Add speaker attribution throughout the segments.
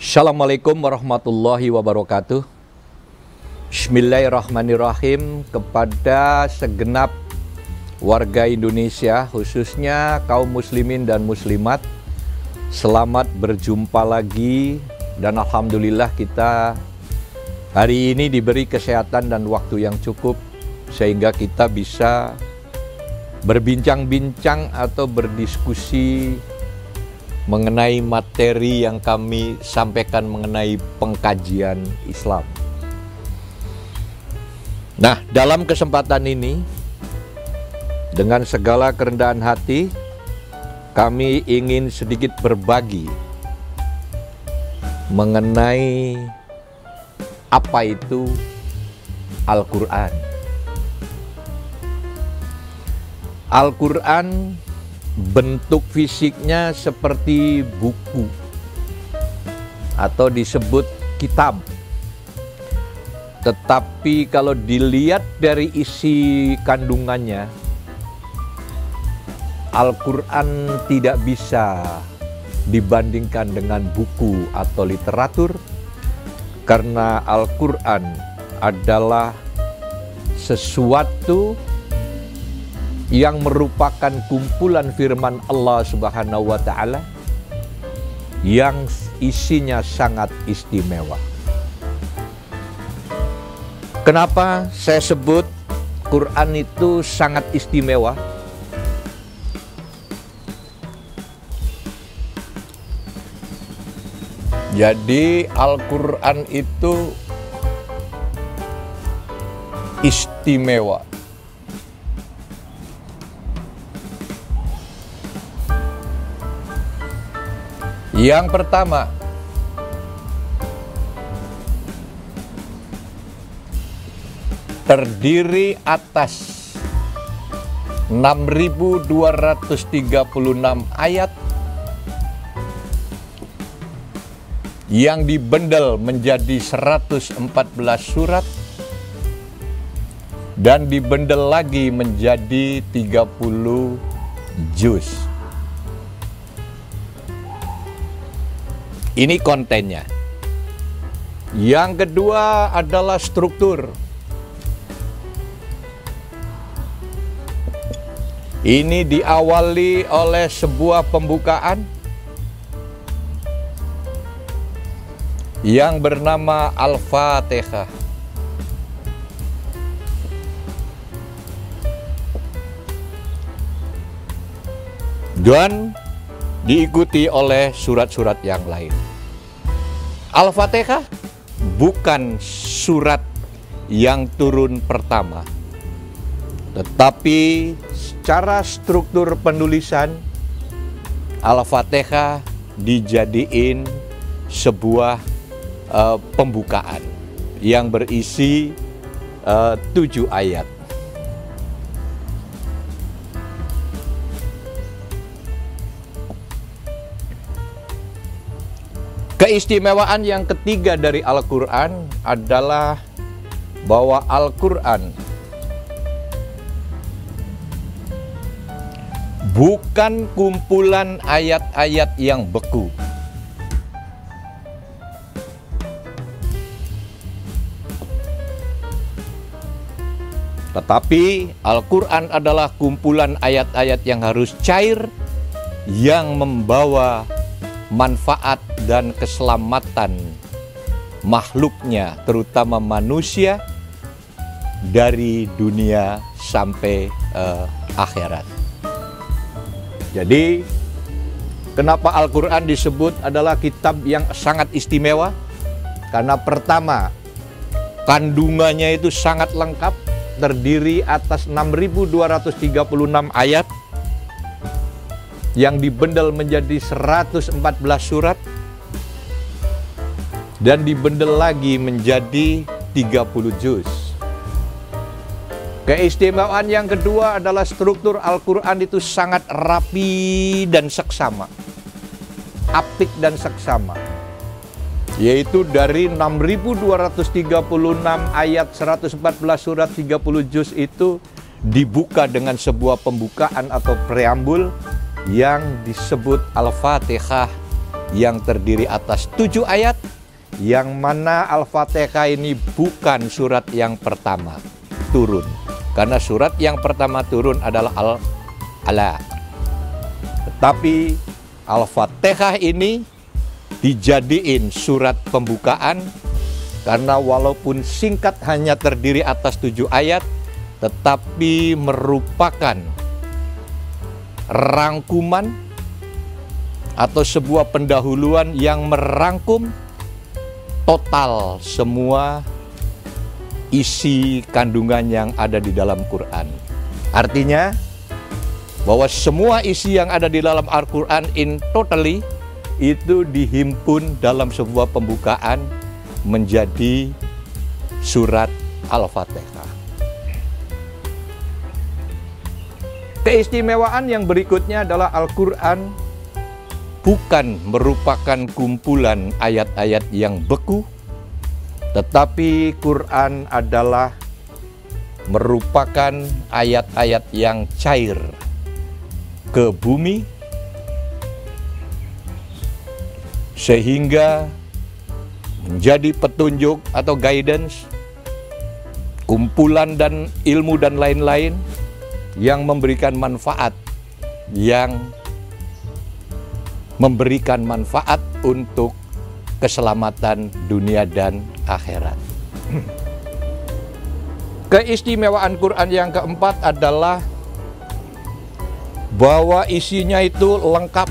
Speaker 1: Assalamualaikum warahmatullahi wabarakatuh. Bismillahirrahmanirrahim. Kepada segenap warga Indonesia, khususnya kaum muslimin dan muslimat, selamat berjumpa lagi. Dan alhamdulillah kita hari ini diberi kesehatan dan waktu yang cukup sehingga kita bisa berbincang-bincang atau berdiskusi mengenai materi yang kami sampaikan mengenai pengkajian Islam. Nah, dalam kesempatan ini, dengan segala kerendahan hati, kami ingin sedikit berbagi mengenai apa itu Al-Quran. Al-Quran bentuk fisiknya seperti buku atau disebut kitab. Tetapi kalau dilihat dari isi kandungannya, Al-Quran tidak bisa dibandingkan dengan buku atau literatur, karena Al-Quran adalah sesuatu yang merupakan kumpulan firman Allah Subhanahu wa Ta'ala yang isinya sangat istimewa. Kenapa saya sebut Quran itu sangat istimewa? Jadi Al-Quran itu istimewa. Yang pertama, terdiri atas 6.236 ayat yang dibendel menjadi 114 surat dan dibendel lagi menjadi 30 juz. Ini kontennya. Yang kedua adalah struktur. Ini diawali oleh sebuah pembukaan yang bernama Al-Fatihah. Dan diikuti oleh surat-surat yang lain. Al-Fatihah bukan surat yang turun pertama, tetapi secara struktur penulisan Al-Fatihah dijadiin sebuah pembukaan yang berisi 7 ayat. Keistimewaan yang ketiga dari Al-Quran adalah bahwa Al-Quran bukan kumpulan ayat-ayat yang beku. Tetapi Al-Quran adalah kumpulan ayat-ayat yang harus cair, yang membawa manfaat dan keselamatan makhluknya, terutama manusia, dari dunia sampai akhirat. Jadi, kenapa Al-Quran disebut adalah kitab yang sangat istimewa? Karena pertama, kandungannya itu sangat lengkap, terdiri atas 6.236 ayat yang dibendel menjadi 114 surat dan dibendel lagi menjadi 30 juz. Keistimewaan yang kedua adalah struktur Al-Quran itu sangat rapi dan seksama, apik dan seksama, yaitu dari 6.236 ayat 114 surat 30 juz itu dibuka dengan sebuah pembukaan atau preambul yang disebut Al-Fatihah yang terdiri atas 7 ayat, yang mana Al-Fatihah ini bukan surat yang pertama turun. Karena surat yang pertama turun adalah Al-Ala. Tetapi Al-Fatihah ini dijadiin surat pembukaan karena walaupun singkat hanya terdiri atas 7 ayat, tetapi merupakan rangkuman atau sebuah pendahuluan yang merangkum total semua isi kandungan yang ada di dalam Quran. Artinya bahwa semua isi yang ada di dalam Al-Quran in totally itu dihimpun dalam sebuah pembukaan menjadi surat Al-Fatihah. Keistimewaan yang berikutnya adalah Al-Quran bukan merupakan kumpulan ayat-ayat yang beku, tetapi Quran adalah merupakan ayat-ayat yang cair ke bumi, sehingga menjadi petunjuk atau guidance, kumpulan dan ilmu dan lain-lain yang memberikan manfaat, yang memberikan manfaat untuk keselamatan dunia dan akhirat. Keistimewaan Quran yang keempat adalah bahwa isinya itu lengkap.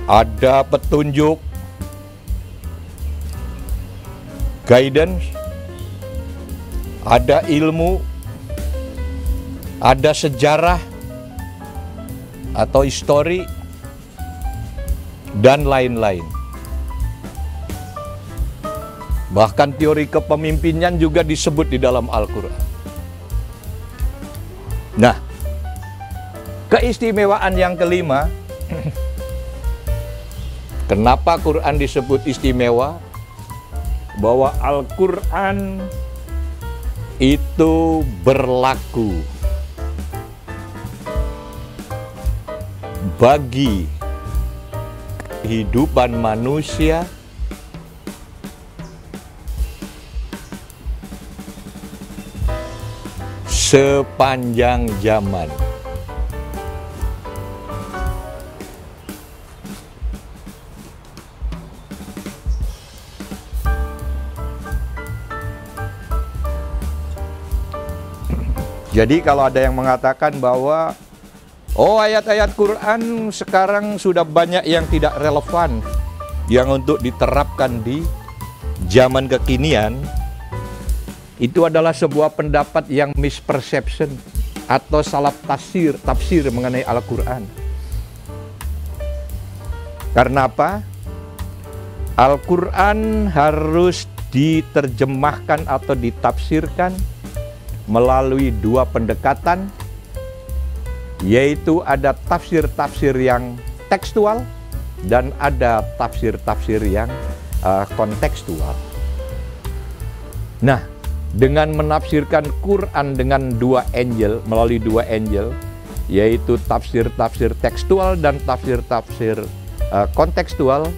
Speaker 1: Ada petunjuk, guidance, ada ilmu, ada sejarah atau histori, dan lain-lain. Bahkan teori kepemimpinan juga disebut di dalam Al-Quran. Nah, keistimewaan yang kelima, kenapa Quran disebut istimewa? Bahwa Al-Quran itu berlaku bagi kehidupan manusia sepanjang zaman. Jadi kalau ada yang mengatakan bahwa ayat-ayat Quran sekarang sudah banyak yang tidak relevan, yang untuk diterapkan di zaman kekinian, itu adalah sebuah pendapat yang misperception atau salah tafsir mengenai Al-Quran. Karena apa? Al-Quran harus diterjemahkan atau ditafsirkan melalui 2 pendekatan, yaitu ada tafsir-tafsir yang tekstual dan ada tafsir-tafsir yang kontekstual. Nah, dengan menafsirkan Quran dengan 2 angel, melalui 2 angel, yaitu tafsir-tafsir tekstual dan tafsir-tafsir kontekstual,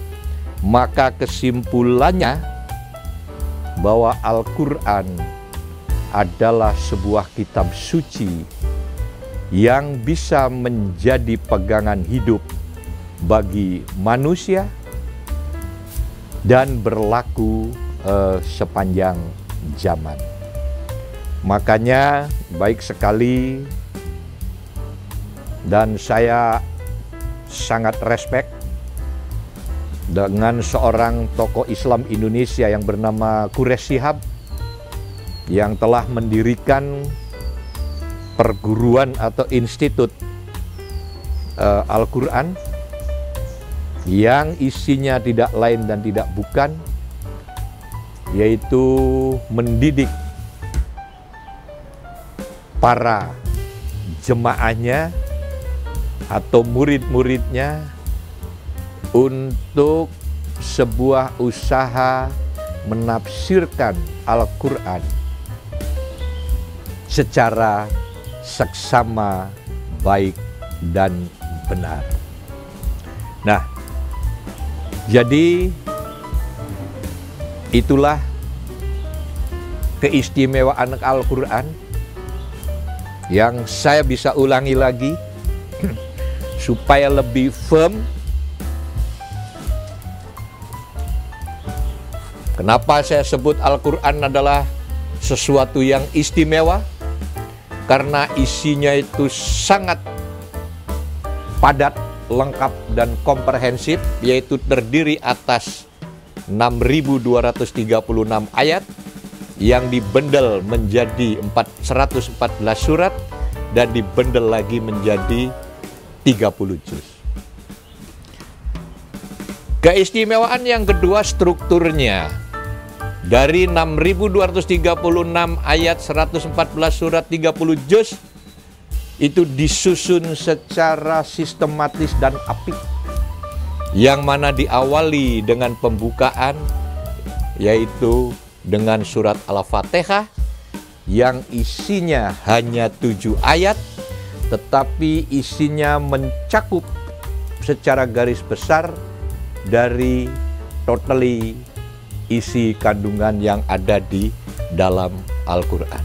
Speaker 1: maka kesimpulannya bahwa Al-Quran adalah sebuah kitab suci yang bisa menjadi pegangan hidup bagi manusia dan berlaku sepanjang zaman. Makanya baik sekali, dan saya sangat respect dengan seorang tokoh Islam Indonesia yang bernama Quraish Shihab, yang telah mendirikan perguruan atau institut Al-Quran yang isinya tidak lain dan tidak bukan, yaitu mendidik para jemaahnya atau murid-muridnya untuk sebuah usaha menafsirkan Al-Quran secara seksama baik dan benar. Nah, jadi itulah keistimewaan Al-Quran yang saya bisa ulangi lagi supaya lebih firm. Kenapa saya sebut Al-Quran adalah sesuatu yang istimewa? Karena isinya itu sangat padat, lengkap, dan komprehensif, yaitu terdiri atas 6.236 ayat yang dibendel menjadi 114 surat dan dibendel lagi menjadi 30 juz. Keistimewaan yang kedua, strukturnya. Dari 6.236 ayat, 114 surat, 30 juz, itu disusun secara sistematis dan apik. Yang mana diawali dengan pembukaan, yaitu dengan surat Al-Fatihah, yang isinya hanya 7 ayat, tetapi isinya mencakup secara garis besar dari totally isi kandungan yang ada di dalam Al-Quran.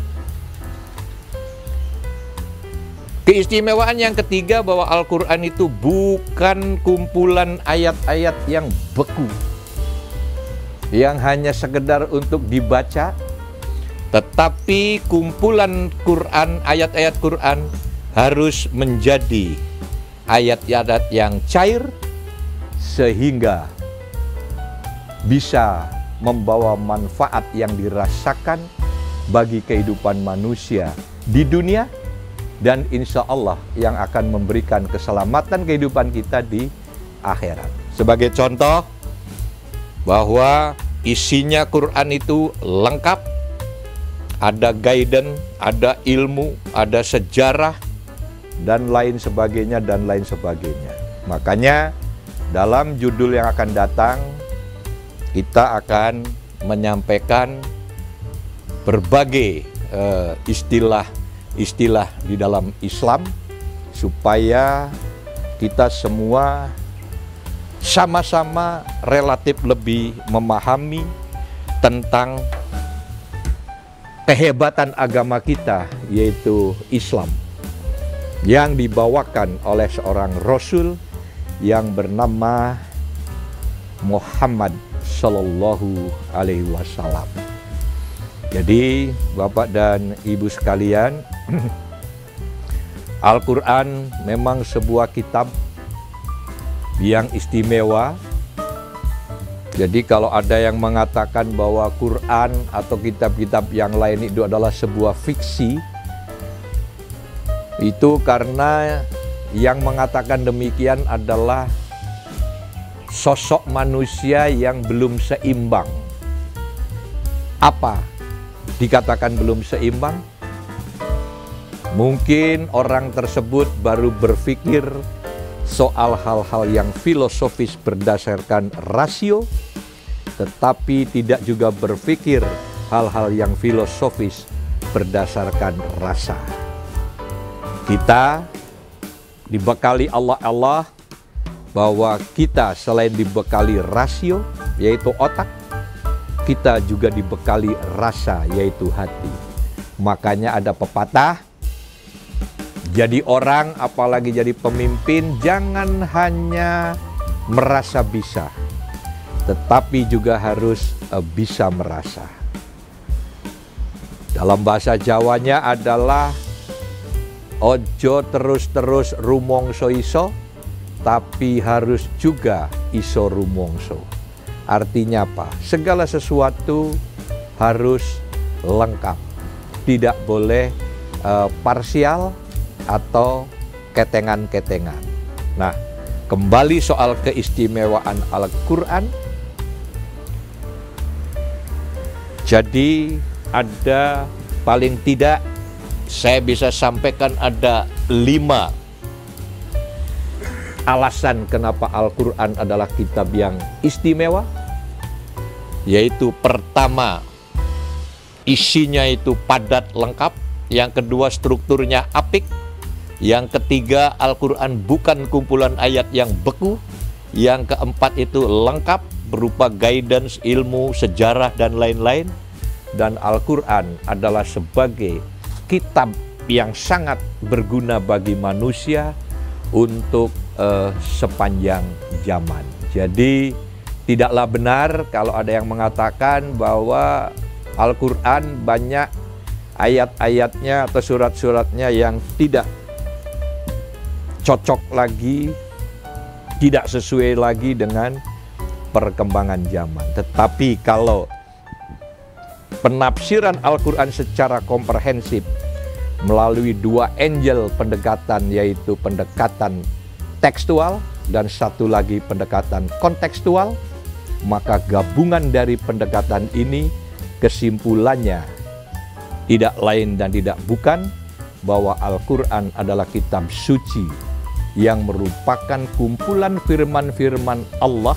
Speaker 1: Keistimewaan yang ketiga bahwa Al-Quran itu bukan kumpulan ayat-ayat yang beku, yang hanya sekedar untuk dibaca, tetapi kumpulan Quran, ayat-ayat Quran harus menjadi ayat-ayat yang cair sehingga bisa membawa manfaat yang dirasakan bagi kehidupan manusia di dunia, dan insya Allah yang akan memberikan keselamatan kehidupan kita di akhirat. Sebagai contoh, bahwa isinya Quran itu lengkap, ada guidance, ada ilmu, ada sejarah, dan lain sebagainya, dan lain sebagainya. Makanya dalam judul yang akan datang, kita akan menyampaikan berbagai istilah di dalam Islam supaya kita semua sama-sama relatif lebih memahami tentang kehebatan agama kita, yaitu Islam, yang dibawakan oleh seorang Rasul yang bernama Muhammad Sallallahu Alaihi Wasallam. Jadi Bapak dan Ibu sekalian, Al-Quran memang sebuah kitab yang istimewa. Jadi kalau ada yang mengatakan bahwa Quran atau kitab-kitab yang lain itu adalah sebuah fiksi, itu karena yang mengatakan demikian adalah sosok manusia yang belum seimbang. Apa dikatakan belum seimbang? Mungkin orang tersebut baru berpikir soal hal-hal yang filosofis berdasarkan rasio, tetapi tidak juga berpikir hal-hal yang filosofis berdasarkan rasa. Kita dibekali Allah bahwa kita selain dibekali rasio, yaitu otak, kita juga dibekali rasa, yaitu hati. Makanya ada pepatah, jadi orang, apalagi jadi pemimpin, jangan hanya merasa bisa, tetapi juga harus bisa merasa. Dalam bahasa Jawanya adalah ojo terus-terus rumongso iso, tapi harus juga iso rumongso. Artinya apa? Segala sesuatu harus lengkap, tidak boleh parsial atau ketengan-ketengan. Nah, kembali soal keistimewaan Al-Quran. Jadi ada paling tidak saya bisa sampaikan ada 5 alasan kenapa Al-Quran adalah kitab yang istimewa. Yaitu pertama, isinya itu padat lengkap, Yang kedua, strukturnya apik. Yang ketiga, Al-Quran bukan kumpulan ayat yang beku. Yang keempat itu lengkap, berupa guidance, ilmu, sejarah, dan lain-lain. Dan Al-Quran adalah sebagai kitab yang sangat berguna bagi manusia untuk sepanjang zaman. Jadi tidaklah benar kalau ada yang mengatakan bahwa Al-Quran banyak ayat-ayatnya atau surat-suratnya yang tidak cocok lagi, tidak sesuai lagi dengan perkembangan zaman. Tetapi kalau penafsiran Al-Quran secara komprehensif melalui dua angle pendekatan, yaitu pendekatan tekstual dan satu lagi pendekatan kontekstual, maka gabungan dari pendekatan ini kesimpulannya tidak lain dan tidak bukan bahwa Al-Quran adalah kitab suci yang merupakan kumpulan firman-firman Allah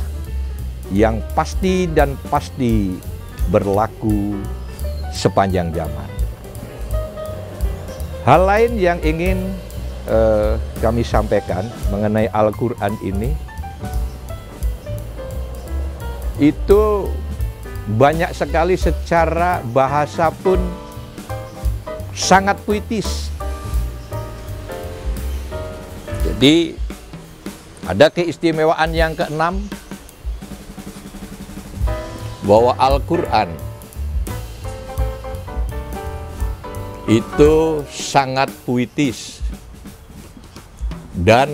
Speaker 1: yang pasti dan pasti berlaku sepanjang zaman. Hal lain yang ingin kami sampaikan mengenai Al-Quran ini, itu banyak sekali secara bahasa pun sangat puitis. Jadi ada keistimewaan yang keenam, bahwa Al-Quran itu sangat puitis dan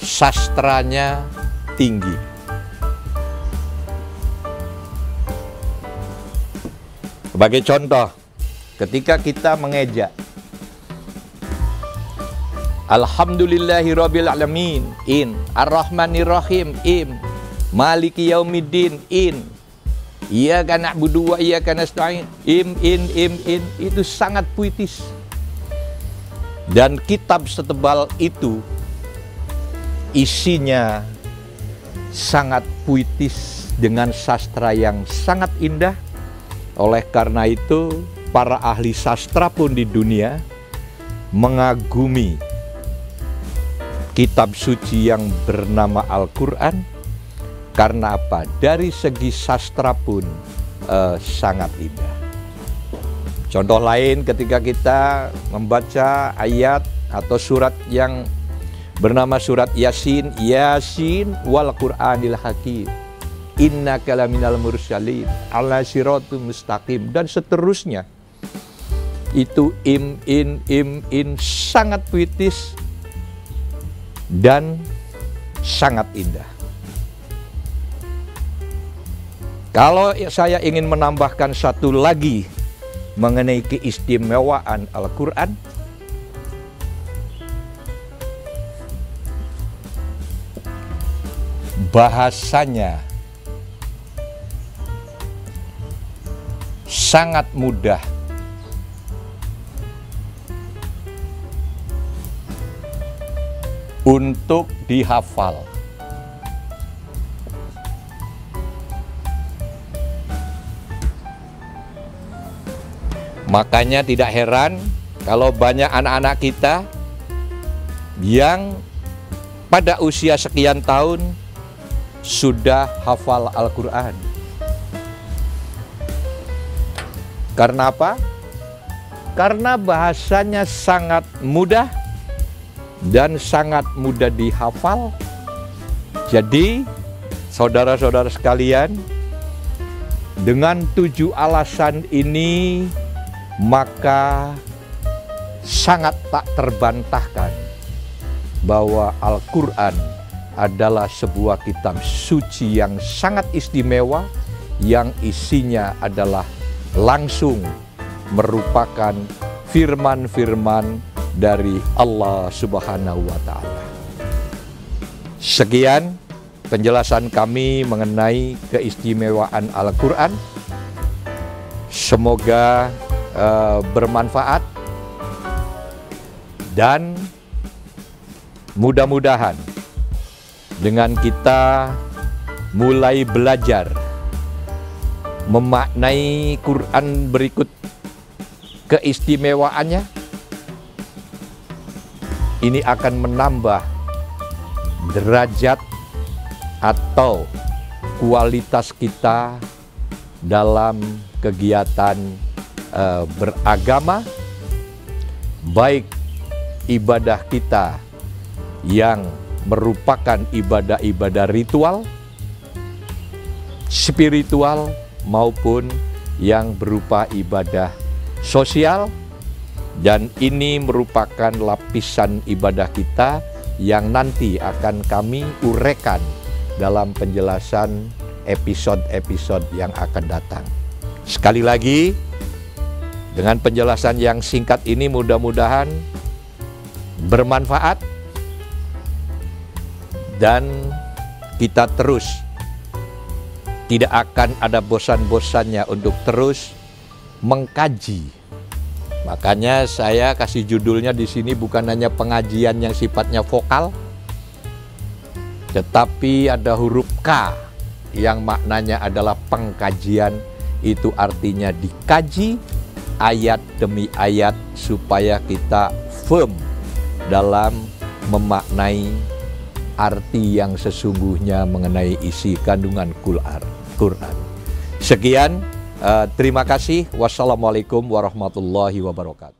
Speaker 1: sastranya tinggi. Sebagai contoh, ketika kita mengejak Alhamdulillahirabbil alamin, in, Ar-Rahmanir-Rahim, im, Maliki yaumiddin, in, Iyyaka na'budu wa iyyaka nasta'in, in, itu sangat puitis. Dan kitab setebal itu isinya sangat puitis dengan sastra yang sangat indah. Oleh karena itu, para ahli sastra pun di dunia mengagumi kitab suci yang bernama Al-Quran. Karena apa? Dari segi sastra pun sangat indah. Contoh lain, ketika kita membaca ayat atau surat yang bernama surat Yasin, Yasin wal Qur'anil Hakim, innaka laminal mursalin ala siratum mustaqim, dan seterusnya. Itu in sangat puitis dan sangat indah. Kalau saya ingin menambahkan satu lagi mengenai keistimewaan Al-Quran, bahasanya sangat mudah untuk dihafal. Makanya tidak heran kalau banyak anak-anak kita yang pada usia sekian tahun sudah hafal Al-Quran. Karena apa? Karena bahasanya sangat mudah dan sangat mudah dihafal. Jadi, saudara-saudara sekalian, dengan 7 alasan ini, maka sangat tak terbantahkan bahwa Al-Quran adalah sebuah kitab suci yang sangat istimewa, yang isinya adalah langsung merupakan firman-firman dari Allah Subhanahu wa Ta'ala. Sekian penjelasan kami mengenai keistimewaan Al-Quran. Semoga bermanfaat, dan mudah-mudahan dengan kita mulai belajar memaknai Quran berikut keistimewaannya, ini akan menambah derajat atau kualitas kita dalam kegiatan beragama, baik ibadah kita yang merupakan ibadah-ibadah ritual, spiritual, maupun yang berupa ibadah sosial. Dan ini merupakan lapisan ibadah kita yang nanti akan kami uraikan dalam penjelasan episode-episode yang akan datang. Sekali lagi, dengan penjelasan yang singkat ini mudah-mudahan bermanfaat dan kita terus tidak akan ada bosan-bosannya untuk terus mengkaji. Makanya saya kasih judulnya di sini bukan hanya pengajian yang sifatnya vokal, tetapi ada huruf K yang maknanya adalah pengkajian. Itu artinya dikaji ayat demi ayat supaya kita firm dalam memaknai arti yang sesungguhnya mengenai isi kandungan Quran. Sekian. Terima kasih. Wassalamualaikum warahmatullahi wabarakatuh.